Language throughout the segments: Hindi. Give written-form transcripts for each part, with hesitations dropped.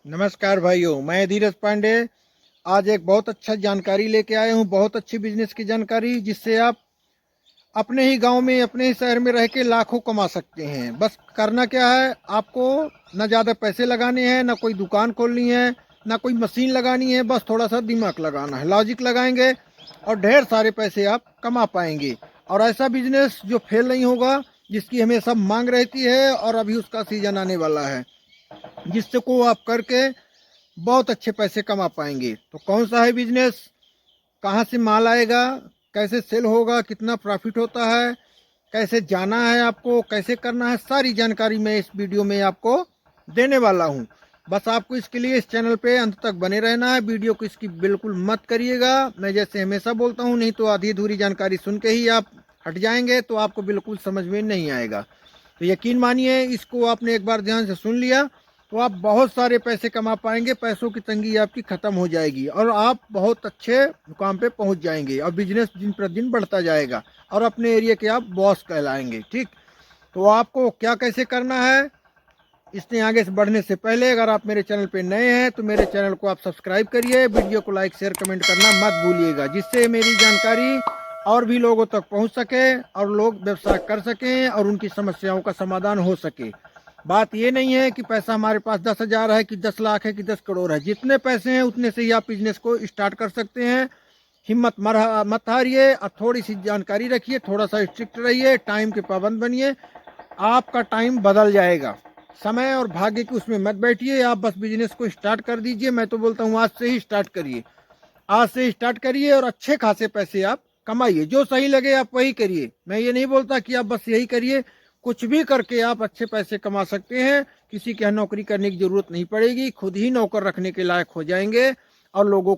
नमस्कार भाइयों, मैं धीरज पांडे आज एक बहुत अच्छा जानकारी लेके आया हूँ। बहुत अच्छी बिजनेस की जानकारी, जिससे आप अपने ही गांव में, अपने ही शहर में रह के लाखों कमा सकते हैं। बस करना क्या है, आपको ना ज़्यादा पैसे लगाने हैं, ना कोई दुकान खोलनी है, ना कोई मशीन लगानी है। बस थोड़ा सा दिमाग लगाना है, लॉजिक लगाएंगे और ढेर सारे पैसे आप कमा पाएंगे। और ऐसा बिजनेस जो फेल नहीं होगा, जिसकी हमें सब मांग रहती है और अभी उसका सीजन आने वाला है, जिससे को आप करके बहुत अच्छे पैसे कमा पाएंगे। तो कौन सा है बिजनेस, कहाँ से माल आएगा, कैसे सेल होगा, कितना प्रॉफिट होता है, कैसे जाना है आपको, कैसे करना है, सारी जानकारी मैं इस वीडियो में आपको देने वाला हूँ। बस आपको इसके लिए इस चैनल पे अंत तक बने रहना है। वीडियो को इसकी बिल्कुल मत करिएगा। मैं जैसे हमेशा बोलता हूँ, नहीं तो आधी अधूरी जानकारी सुन के ही आप हट जाएंगे तो आपको बिल्कुल समझ में नहीं आएगा। तो यकीन मानिए, इसको आपने एक बार ध्यान से सुन लिया तो आप बहुत सारे पैसे कमा पाएंगे। पैसों की तंगी आपकी खत्म हो जाएगी और आप बहुत अच्छे मुकाम पे पहुंच जाएंगे और बिजनेस दिन प्रतिदिन बढ़ता जाएगा और अपने एरिया के आप बॉस कहलाएंगे। ठीक, तो आपको क्या कैसे करना है, इसने आगे से बढ़ने से पहले अगर आप मेरे चैनल पे नए हैं तो मेरे चैनल को आप सब्सक्राइब करिए, वीडियो को लाइक शेयर कमेंट करना मत भूलिएगा, जिससे मेरी जानकारी और भी लोगों तक पहुंच सके और लोग व्यवसाय कर सकें और उनकी समस्याओं का समाधान हो सके। बात ये नहीं है कि पैसा हमारे पास 10,000 है कि 10 लाख है कि 10 करोड़ है। जितने पैसे हैं उतने से ही आप बिजनेस को स्टार्ट कर सकते हैं। हिम्मत मत हारिए और थोड़ी सी जानकारी रखिए, थोड़ा सा स्ट्रिक्ट रहिए, टाइम के पाबंद बनिए। आपका टाइम बदल जाएगा, समय और भाग्य की उसमें मत बैठिए। आप बस बिजनेस को स्टार्ट कर दीजिए। मैं तो बोलता हूँ आज से ही स्टार्ट करिए, आज से स्टार्ट करिए और अच्छे खासे पैसे आप कमाइए। जो सही लगे आप वही करिए। मैं ये नहीं बोलता कि आप बस यही करिए, कुछ भी करके आप अच्छे पैसे कमा सकते हैं। किसी के यहाँ नौकरी करने की जरूरत नहीं पड़ेगी, खुद ही नौकर रखने के लायक हो जाएंगे और लोगों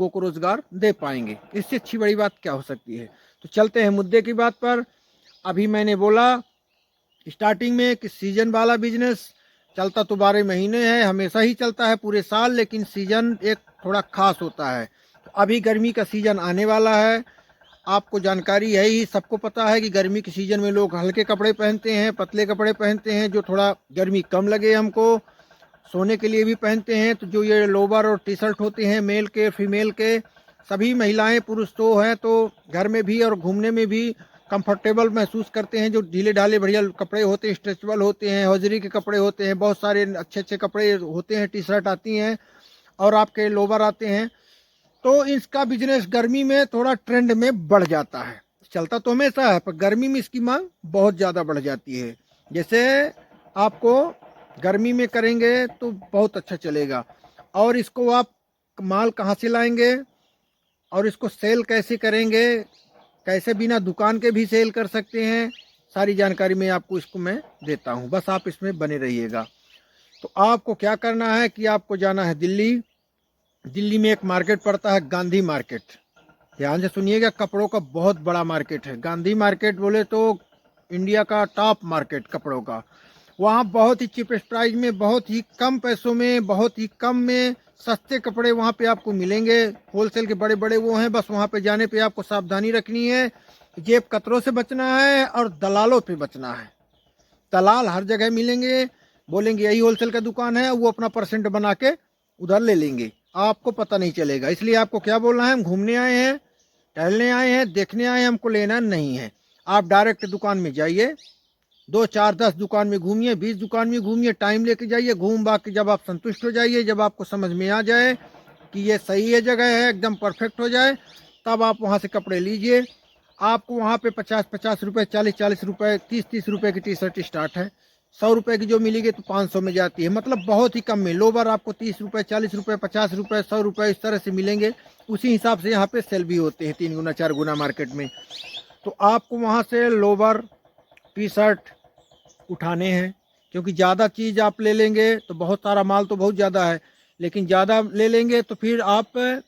को रोजगार दे पाएंगे। इससे अच्छी बड़ी बात क्या हो सकती है। तो चलते हैं मुद्दे की बात पर। अभी मैंने बोला स्टार्टिंग में कि सीजन वाला बिजनेस चलता तो 12 महीने है, हमेशा ही चलता है पूरे साल, लेकिन सीजन एक थोड़ा खास होता है। तो अभी गर्मी का सीजन आने वाला है। आपको जानकारी है ही, सबको पता है कि गर्मी के सीजन में लोग हल्के कपड़े पहनते हैं, पतले कपड़े पहनते हैं, जो थोड़ा गर्मी कम लगे हमको। सोने के लिए भी पहनते हैं। तो जो ये लोवर और टी शर्ट होते हैं, मेल के फीमेल के, सभी महिलाएं पुरुष तो हैं तो घर में भी और घूमने में भी कंफर्टेबल महसूस करते हैं। जो ढीले ढाले बढ़िया कपड़े होते हैं, स्ट्रेचेबल होते हैं, हौजरी के कपड़े होते हैं, बहुत सारे अच्छे अच्छे कपड़े होते हैं, टी शर्ट आती हैं और आपके लोवर आते हैं। तो इसका बिजनेस गर्मी में थोड़ा ट्रेंड में बढ़ जाता है। चलता तो हमेशा है पर गर्मी में इसकी मांग बहुत ज़्यादा बढ़ जाती है। जैसे आपको गर्मी में करेंगे तो बहुत अच्छा चलेगा। और इसको आप माल कहाँ से लाएंगे और इसको सेल कैसे करेंगे, कैसे बिना दुकान के भी सेल कर सकते हैं, सारी जानकारी मैं आपको इसको मैं देता हूँ। बस आप इसमें बने रहिएगा। तो आपको क्या करना है कि आपको जाना है दिल्ली। दिल्ली में एक मार्केट पड़ता है, गांधी मार्केट। ध्यान से सुनिएगा, कपड़ों का बहुत बड़ा मार्केट है। गांधी मार्केट बोले तो इंडिया का टॉप मार्केट कपड़ों का। वहाँ बहुत ही चीपेस्ट प्राइस में, बहुत ही कम पैसों में, बहुत ही कम में सस्ते कपड़े वहाँ पे आपको मिलेंगे। होलसेल के बड़े बड़े वो हैं। बस वहाँ पे जाने पे आपको सावधानी रखनी है, जेब कतरों से बचना है और दलालों पे बचना है। दलाल हर जगह मिलेंगे, बोलेंगे यही होलसेल का दुकान है, वो अपना परसेंट बना के उधर ले लेंगे, आपको पता नहीं चलेगा। इसलिए आपको क्या बोलना है, हम घूमने आए हैं, टहलने आए हैं, देखने आए हैं, हमको लेना नहीं है। आप डायरेक्ट दुकान में जाइए, 2 4 10 दुकान में घूमिए, 20 दुकान में घूमिए, टाइम लेके जाइए। घूम भाग के जब आप संतुष्ट हो जाइए, जब आपको समझ में आ जाए कि ये सही है, जगह है, एकदम परफेक्ट हो जाए, तब आप वहाँ से कपड़े लीजिए। आपको वहाँ पे 50 50 रुपये, 40 40 रुपये, 30 30 रुपये की टी शर्ट स्टार्ट है। 100 रुपये की जो मिलेगी तो 500 में जाती है, मतलब बहुत ही कम में। लोवर आपको 30 रुपये, 40 रुपये, 50 रुपये, 100 रुपये इस तरह से मिलेंगे। उसी हिसाब से यहाँ पे सेल भी होते हैं 3 गुना 4 गुना मार्केट में। तो आपको वहाँ से लोवर टी शर्ट उठाने हैं, क्योंकि ज़्यादा चीज़ आप ले लेंगे तो बहुत सारा माल तो बहुत ज़्यादा है, लेकिन ज़्यादा ले लेंगे तो फिर आप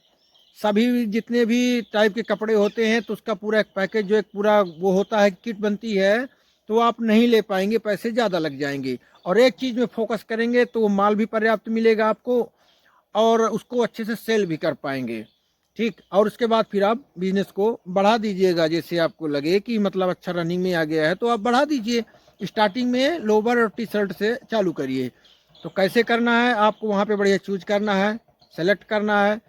सभी जितने भी टाइप के कपड़े होते हैं तो उसका पूरा एक पैकेज, जो एक पूरा वो होता है, किट बनती है, तो आप नहीं ले पाएंगे, पैसे ज़्यादा लग जाएंगे। और एक चीज़ में फोकस करेंगे तो वो माल भी पर्याप्त मिलेगा आपको और उसको अच्छे से सेल भी कर पाएंगे। ठीक, और उसके बाद फिर आप बिजनेस को बढ़ा दीजिएगा। जैसे आपको लगे कि मतलब अच्छा रनिंग में आ गया है तो आप बढ़ा दीजिए। स्टार्टिंग में लोवर और टी शर्ट से चालू करिए। तो कैसे करना है, आपको वहाँ पे बढ़िया चूज करना है, सेलेक्ट करना है।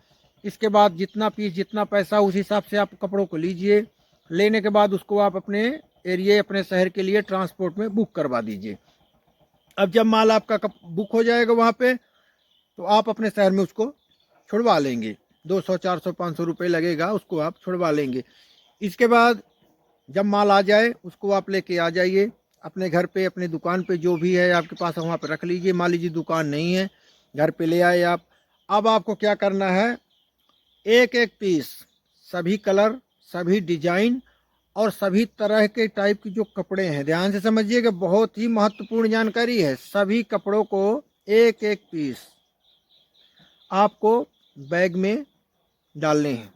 इसके बाद जितना पीस जितना पैसा उस हिसाब से आप कपड़ों को लीजिए। लेने के बाद उसको आप अपने एरिया अपने शहर के लिए ट्रांसपोर्ट में बुक करवा दीजिए। अब जब माल आपका बुक हो जाएगा वहाँ पे, तो आप अपने शहर में उसको छुड़वा लेंगे। 200 400 500 रुपये लगेगा, उसको आप छुड़वा लेंगे। इसके बाद जब माल आ जाए उसको आप लेके आ जाइए अपने घर पे, अपनी दुकान पे, जो भी है आपके पास वहाँ पे रख लीजिए। मान लीजिए दुकान नहीं है, घर पे ले आए आप। अब आपको क्या करना है, एक एक पीस, सभी कलर, सभी डिजाइन और सभी तरह के टाइप के जो कपड़े हैं, ध्यान से समझिएगा, बहुत ही महत्वपूर्ण जानकारी है। सभी कपड़ों को एक एक पीस आपको बैग में डालने हैं,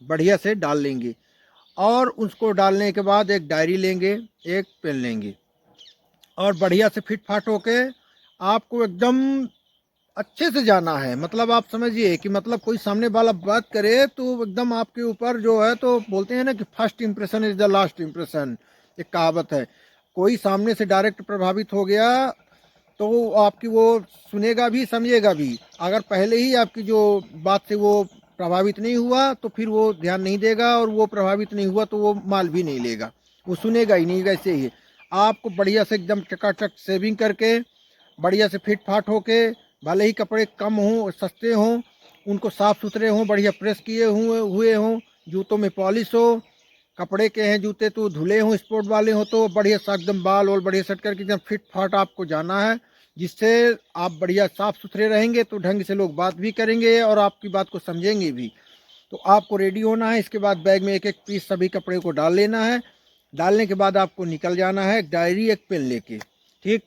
बढ़िया से डाल लेंगे। और उसको डालने के बाद एक डायरी लेंगे, एक पेन लेंगे और बढ़िया से फिट फाट होके आपको एकदम अच्छे से जाना है। मतलब आप समझिए कि मतलब कोई सामने वाला बात करे तो एकदम आपके ऊपर जो है, तो बोलते हैं ना कि first impression is the last impression, एक कहावत है। कोई सामने से डायरेक्ट प्रभावित हो गया तो आपकी वो सुनेगा भी समझेगा भी। अगर पहले ही आपकी जो बात से वो प्रभावित नहीं हुआ तो फिर वो ध्यान नहीं देगा, और वो प्रभावित नहीं हुआ तो वो माल भी नहीं लेगा, वो सुनेगा ही नहीं। वैसे ही आपको बढ़िया से एकदम चकाचक सेविंग करके बढ़िया से फिट फाट होके, भले ही कपड़े कम हों सस्ते हों, उनको साफ़ सुथरे हों, बढ़िया प्रेस किए हुए हों, जूतों में पॉलिश हो, कपड़े के हैं जूते तो धुले हों, स्पोर्ट वाले हों, तो बढ़िया सा एकदम बाल और बढ़िया सेट करके एकदम फिट फाट आपको जाना है। जिससे आप बढ़िया साफ़ सुथरे रहेंगे तो ढंग से लोग बात भी करेंगे और आपकी बात को समझेंगे भी। तो आपको रेडी होना है। इसके बाद बैग में एक एक पीस सभी कपड़े को डाल लेना है। डालने के बाद आपको निकल जाना है, एक डायरी एक पेन लेके, ठीक।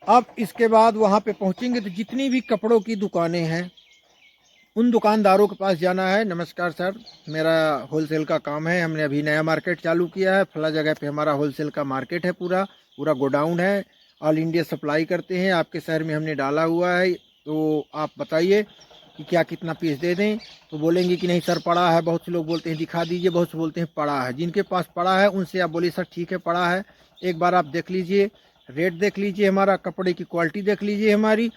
अब इसके बाद वहाँ पे पहुँचेंगे तो जितनी भी कपड़ों की दुकानें हैं उन दुकानदारों के पास जाना है। नमस्कार सर, मेरा होलसेल का काम है, हमने अभी नया मार्केट चालू किया है, फला जगह पे हमारा होलसेल का मार्केट है, पूरा पूरा गोडाउन है, ऑल इंडिया सप्लाई करते हैं, आपके शहर में हमने डाला हुआ है, तो आप बताइए कि क्या कितना पीस दे दें। तो बोलेंगे कि नहीं सर पड़ा है, बहुत से लोग बोलते हैं दिखा दीजिए, बहुत से बोलते हैं पड़ा है। जिनके पास पड़ा है उनसे आप बोलिए सर ठीक है पड़ा है, एक बार आप देख लीजिए, रेट देख लीजिए, हमारा कपड़े की क्वालिटी देख लीजिए हमारी,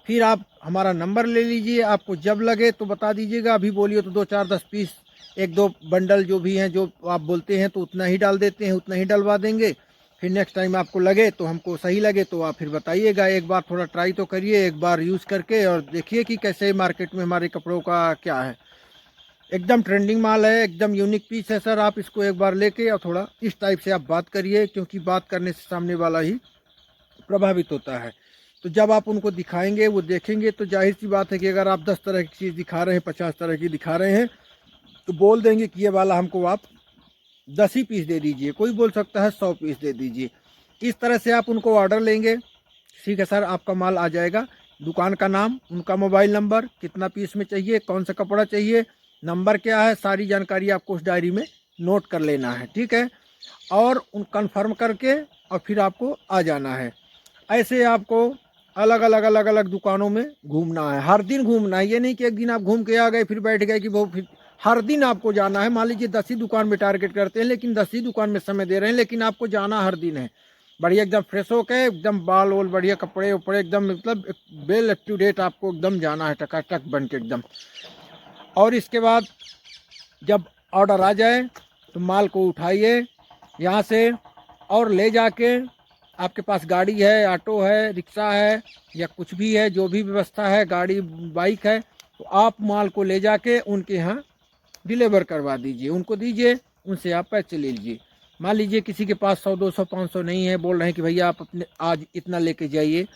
फिर आप हमारा नंबर ले लीजिए। आपको जब लगे तो बता दीजिएगा, अभी बोलिए तो 2 4 10 पीस, एक दो बंडल जो भी हैं, जो आप बोलते हैं तो उतना ही डाल देते हैं, उतना ही डलवा देंगे। फिर नेक्स्ट टाइम आपको लगे तो हमको सही लगे तो आप फिर बताइएगा। एक बार थोड़ा ट्राई तो करिए, एक बार यूज़ करके, और देखिए कि कैसे मार्केट में हमारे कपड़ों का क्या है। एकदम ट्रेंडिंग माल है, एकदम यूनिक पीस है सर। आप इसको एक बार लेके और थोड़ा इस टाइप से आप बात करिए, क्योंकि बात करने से सामने वाला ही प्रभावित होता है। तो जब आप उनको दिखाएंगे, वो देखेंगे, तो जाहिर सी बात है कि अगर आप 10 तरह की चीज़ दिखा रहे हैं, 50 तरह की दिखा रहे हैं, तो बोल देंगे कि ये वाला हमको आप 10 ही पीस दे दीजिए, कोई बोल सकता है 100 पीस दे दीजिए। इस तरह से आप उनको ऑर्डर लेंगे, ठीक है सर आपका माल आ जाएगा। दुकान का नाम, उनका मोबाइल नंबर, कितना पीस में चाहिए, कौन सा कपड़ा चाहिए, नंबर क्या है, सारी जानकारी आपको उस डायरी में नोट कर लेना है, ठीक है। और उन कन्फर्म करके और फिर आपको आ जाना है। ऐसे आपको अलग अलग दुकानों में घूमना है, हर दिन घूमना है। ये नहीं कि एक दिन आप घूम के आ गए फिर बैठ गए कि वो, फिर हर दिन आपको जाना है। मान लीजिए 10 ही दुकान में टारगेट करते हैं, लेकिन 10 ही दुकान में समय दे रहे हैं, लेकिन आपको जाना हर दिन है। बढ़िया एकदम फ्रेश होके, एकदम बाल वोल बढ़िया, कपड़े उपड़े एकदम, मतलब वेल अप टू डेट आपको एकदम जाना है, टकाटक बन के एकदम। और इसके बाद जब ऑर्डर आ जाए तो माल को उठाइए यहाँ से और ले जाके, आपके पास गाड़ी है, ऑटो है, रिक्शा है, या कुछ भी है, जो भी व्यवस्था है, गाड़ी बाइक है, तो आप माल को ले जाके उनके यहाँ डिलीवर करवा दीजिए, उनको दीजिए, उनसे आप पैसे ले लीजिए। मान लीजिए किसी के पास 100 200 500 नहीं है, बोल रहे हैं कि भैया आप अपने आज इतना लेके जाइए,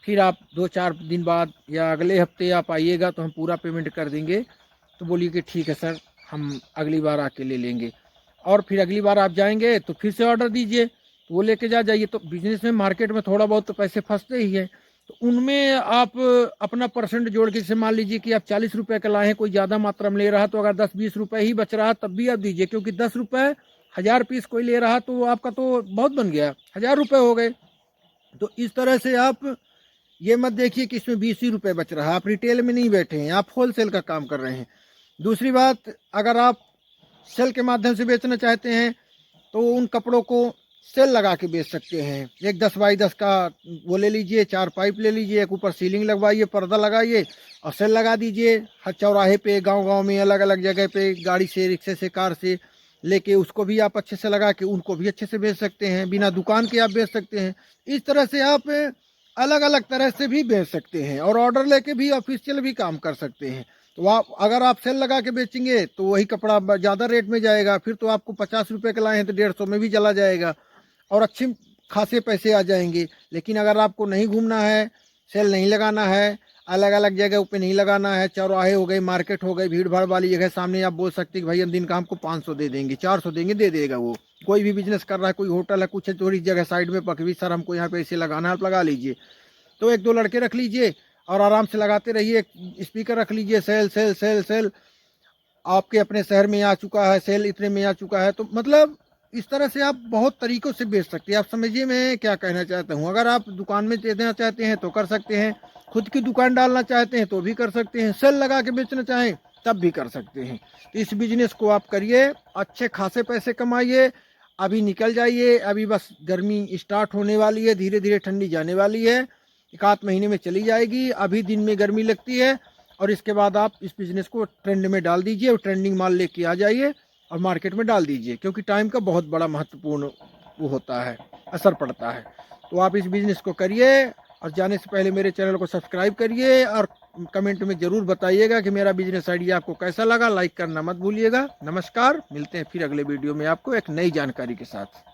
फिर आप 2 4 दिन बाद या अगले हफ्ते आप आइएगा तो हम पूरा पेमेंट कर देंगे। तो बोलिए कि ठीक है सर, हम अगली बार आके ले लेंगे। और फिर अगली बार आप जाएंगे तो फिर से ऑर्डर दीजिए, तो वो लेके जाइए। तो बिजनेस में, मार्केट में थोड़ा बहुत तो पैसे फंसते ही है, तो उनमें आप अपना परसेंट जोड़ के, जैसे मान लीजिए कि आप 40 रुपये का लाए हैं, कोई ज़्यादा मात्रा में ले रहा, तो अगर 10-20 रुपये ही बच रहा तब भी आप दीजिए, क्योंकि 10 रुपये 1000 पीस कोई ले रहा तो आपका तो बहुत बन गया, 1000 रुपये हो गए। तो इस तरह से आप ये मत देखिए कि इसमें 20 ही रुपये बच रहा है, आप रिटेल में नहीं बैठे हैं, आप होलसेल का काम कर रहे हैं। दूसरी बात, अगर आप सेल के माध्यम से बेचना चाहते हैं तो उन कपड़ों को सेल लगा के बेच सकते हैं। एक 10 बाई 10 का वो ले लीजिए, 4 पाइप ले लीजिए, एक ऊपर सीलिंग लगवाइए, पर्दा लगाइए और सेल लगा दीजिए। हर चौराहे पे, गांव-गांव में, अलग-अलग जगह पे गाड़ी से, रिक्शे से, कार से लेके उसको भी आप अच्छे से लगा के उनको भी अच्छे से बेच सकते हैं। बिना दुकान के आप बेच सकते हैं। इस तरह से आप अलग-अलग तरह से भी बेच सकते हैं और ऑर्डर लेके भी ऑफिशियल भी काम कर सकते हैं। तो आप अगर आप सेल लगा के बेचेंगे तो वही कपड़ा ज़्यादा रेट में जाएगा, फिर तो आपको 50 रुपये का लाए हैं तो 150 में भी चला जाएगा और अच्छे खासे पैसे आ जाएंगे। लेकिन अगर आपको नहीं घूमना है, सेल नहीं लगाना है, अलग अलग जगह पे नहीं लगाना है, चौराहे हो गए, मार्केट हो गई, भीड़ भाड़ वाली जगह सामने आप बोल सकते हैं कि भाई हम दिन का हमको 500 दे देंगे, 400 देंगे, दे देगा वो। कोई भी बिजनेस कर रहा है, कोई होटल है, कुछ है, थोड़ी जगह साइड में पकड़ी, सर हमको यहाँ पे ऐसे लगाना है, आप लगा लीजिए। तो एक दो लड़के रख लीजिए और आराम से लगाते रहिए। स्पीकर रख लीजिए, सेल सेल सेल सेल, आपके अपने शहर में आ चुका है, सेल इतने में आ चुका है। तो मतलब इस तरह से आप बहुत तरीक़ों से बेच सकते हैं। आप समझिए मैं क्या कहना चाहता हूँ। अगर आप दुकान में देना चाहते हैं तो कर सकते हैं, खुद की दुकान डालना चाहते हैं तो भी कर सकते हैं, सेल लगा के बेचना चाहें तब भी कर सकते हैं। तो इस बिजनेस को आप करिए, अच्छे खासे पैसे कमाइए। अभी निकल जाइए, अभी बस गर्मी स्टार्ट होने वाली है, धीरे धीरे ठंडी जाने वाली है, 1 आध महीने में चली जाएगी। अभी दिन में गर्मी लगती है और इसके बाद आप इस बिज़नेस को ट्रेंड में डाल दीजिए और ट्रेंडिंग माल लेके आ जाइए और मार्केट में डाल दीजिए, क्योंकि टाइम का बहुत बड़ा महत्वपूर्ण वो होता है, असर पड़ता है। तो आप इस बिज़नेस को करिए और जाने से पहले मेरे चैनल को सब्सक्राइब करिए और कमेंट में ज़रूर बताइएगा कि मेरा बिज़नेस आइडिया आपको कैसा लगा। लाइक करना मत भूलिएगा। नमस्कार, मिलते हैं फिर अगले वीडियो में आपको एक नई जानकारी के साथ।